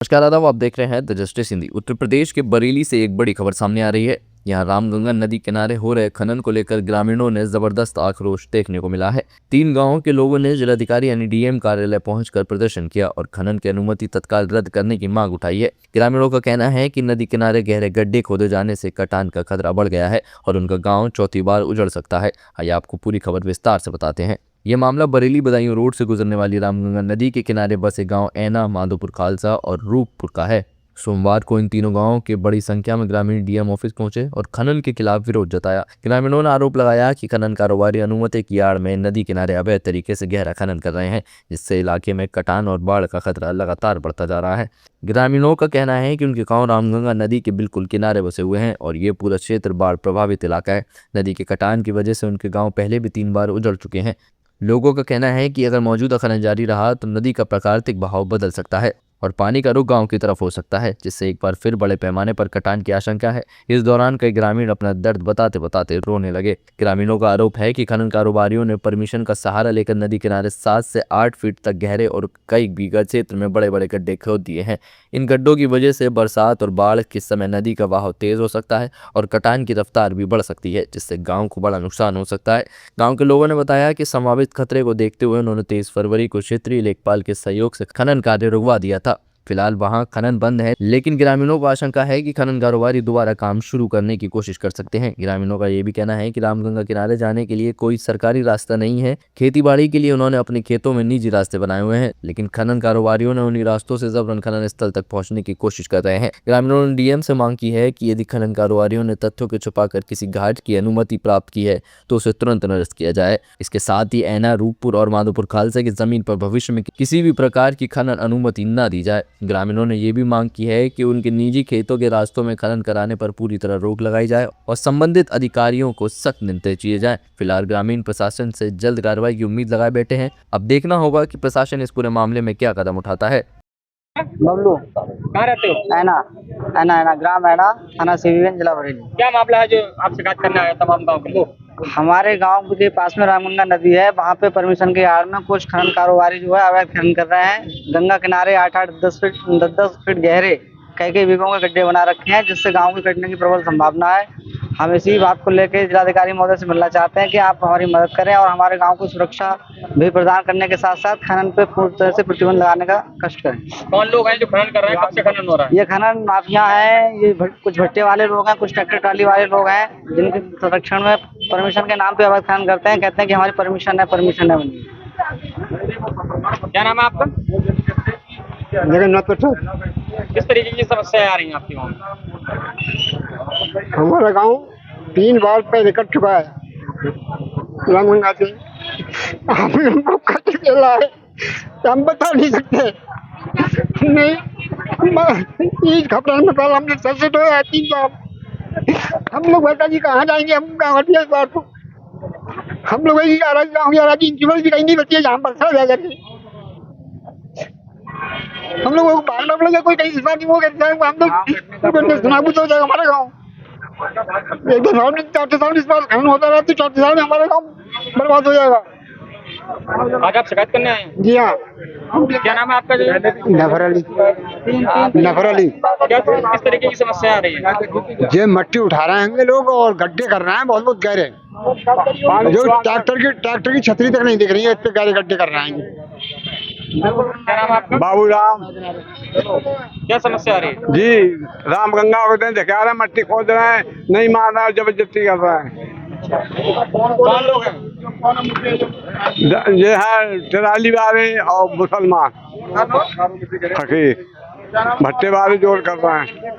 नमस्कार आदाब, आप देख रहे हैं द जस्टिस हिंदी। उत्तर प्रदेश के बरेली से एक बड़ी खबर सामने आ रही है। यहाँ रामगंगा नदी किनारे हो रहे खनन को लेकर ग्रामीणों ने जबरदस्त आक्रोश देखने को मिला है। 3 गांवों के लोगों ने जिलाधिकारी यानी डीएम कार्यालय पहुंचकर प्रदर्शन किया और खनन की अनुमति तत्काल रद्द करने की मांग उठाई है। ग्रामीणों का कहना है कि नदी किनारे गहरे गड्ढे खोदे जाने से कटान का खतरा बढ़ गया है और उनका गाँव चौथी बार उजड़ सकता है। आइए आपको पूरी खबर विस्तार से बताते हैं। यह मामला बरेली बदायूं रोड से गुजरने वाली रामगंगा नदी के किनारे बसे गांव ऐना, माधोपुर खालसा और रूपपुर का है। सोमवार को इन तीनों गांवों के बड़ी संख्या में ग्रामीण डीएम ऑफिस पहुंचे और खनन के खिलाफ विरोध जताया। ग्रामीणों ने आरोप लगाया कि खनन कारोबारी अनुमति की आड़ में नदी किनारे अवैध तरीके से गहरा खनन कर रहे हैं, जिससे इलाके में कटान और बाढ़ का खतरा लगातार बढ़ता जा रहा है। ग्रामीणों का कहना है कि उनके गांव रामगंगा नदी के बिल्कुल किनारे बसे हुए हैं और ये पूरा क्षेत्र बाढ़ प्रभावित इलाका है। नदी के कटान की वजह से उनके गाँव पहले भी 3 बार उजड़ चुके हैं। लोगों का कहना है कि अगर मौजूदा खनन जारी रहा तो नदी का प्राकृतिक बहाव बदल सकता है और पानी का रुख गांव की तरफ हो सकता है, जिससे एक बार फिर बड़े पैमाने पर कटान की आशंका है। इस दौरान कई ग्रामीण अपना दर्द बताते बताते रोने लगे। ग्रामीणों का आरोप है कि खनन कारोबारियों ने परमिशन का सहारा लेकर नदी किनारे 7 से 8 फीट तक गहरे और कई बीघा क्षेत्र में बड़े बड़े गड्ढे खोद दिए हैं। इन गड्ढों की वजह से बरसात और बाढ़ के समय नदी का बहाव तेज हो सकता है और कटान की रफ्तार भी बढ़ सकती है, जिससे गाँव को बड़ा नुकसान हो सकता है। गाँव के लोगों ने बताया कि संभावित खतरे को देखते हुए उन्होंने 23 फरवरी को क्षेत्रीय लेखपाल के सहयोग से खनन कार्य रुकवा दिया था। फिलहाल वहां खनन बंद है, लेकिन ग्रामीणों को आशंका है कि खनन कारोबारी दोबारा काम शुरू करने की कोशिश कर सकते हैं। ग्रामीणों का यह भी कहना है कि रामगंगा किनारे जाने के लिए कोई सरकारी रास्ता नहीं है। खेती बाड़ी के लिए उन्होंने अपने खेतों में निजी रास्ते बनाए हुए हैं, लेकिन खनन कारोबारियों ने उन्हीं रास्तों से जबरन खनन स्थल तक पहुंचने की कोशिश कर रहे हैं। ग्रामीणों ने डीएम से मांग की है कि यदि खनन कारोबारियों ने तथ्यों को छुपाकर किसी घाट की अनुमति प्राप्त की है तो उसे तुरंत निरस्त किया जाए। इसके साथ ही ऐना, रूपपुर और माधोपुर खालसा की जमीन पर भविष्य में किसी भी प्रकार की खनन अनुमति न दी जाए। ग्रामीणों ने यह भी मांग की है कि उनके निजी खेतों के रास्तों में खनन कराने पर पूरी तरह रोक लगाई जाए और संबंधित अधिकारियों को सख्त निर्देश दिए जाएं। फिलहाल ग्रामीण प्रशासन से जल्द कार्रवाई की उम्मीद लगाए बैठे हैं। अब देखना होगा कि प्रशासन इस पूरे मामले में क्या कदम उठाता है। बबलू, कहाँ रहते हो? ऐना ऐना ऐना ग्राम ऐना, थाना सिविलियन, जिला बरेली। क्या मामला है जो आप शिकायत करने आए तमाम गांव के लोग? हमारे गांव के पास में रामगंगा नदी है, वहाँ पे परमिशन के आड़ में कुछ खनन कारोबारी जो है अवैध खनन कर रहे हैं। गंगा किनारे 8-8, 10 फीट गहरे कई बीघों के गड्ढे बना रखे हैं, जिससे गाँव के कटने की प्रबल संभावना है। हम इसी बात को लेकर जिलाधिकारी महोदय से मिलना चाहते हैं कि आप हमारी मदद करें और हमारे गांव को सुरक्षा भी प्रदान करने के साथ साथ खनन पे पूरी तरह से प्रतिबंध लगाने का कष्ट करें। कौन लोग हैं जो खनन कर रहे हैं? कब से खनन हो रहा है? ये खनन माफिया है, ये कुछ भट्टे वाले लोग हैं, कुछ ट्रैक्टर ट्राली वाले लोग हैं, जिनके संरक्षण में परमिशन के नाम पे अवैध खनन करते हैं। कहते हैं कि हमारी परमिशन है बनी। क्या नाम है आपका? किस तरीके की समस्या आ रही है आपके गाँव में? हमारा गांव 3 बार पहले कट चुका है रामगंगा से। हमको कट चला है, हम बता नहीं सकते। नहीं, इस खबर में पहले हमने सच तो है 3 बार। हम लोग बता जी कहाँ जाएंगे? हम गाँव इस बार तो हम लोग यही गाँव की जीवन भी कहीं नहीं बची है जहाँ पर खड़ा जाकर हम लोगों को भागना पड़ेगा। कोई कहीं इस बार नहीं होगा, हम लोग सुनाबूत हो जाएगा हमारा गाँव। एक दो साल में 4 साल इस बार खनन होता रहा तो 4 साल में हमारा गाँव बर्बाद हो जाएगा। आज आप शिकायत करने आए हैं? जी हाँ। क्या नाम है आपका? नफर अली। क्या किस तरीके की समस्या आ रही है? ये मट्टी उठा रहे हैं लोग और गड्ढे कर रहे हैं, बहुत गहरे, जो ट्रैक्टर की छतरी तक नहीं दिख रही है, इतने गहरे गड्ढे कर रहे हैं। क्या नाम है आपका? बाबूराम। क्या समस्या आ रही है? जी, रामगंगा को दिखा रहे हैं, मट्टी खोद रहे हैं, नहीं मान रहा है, जबरदस्ती कर रहे हैं। कौन लोग हैं? ये है ट्राली वाले और मुसलमान फकीर, भट्टे वाले जोड़ कर रहे हैं।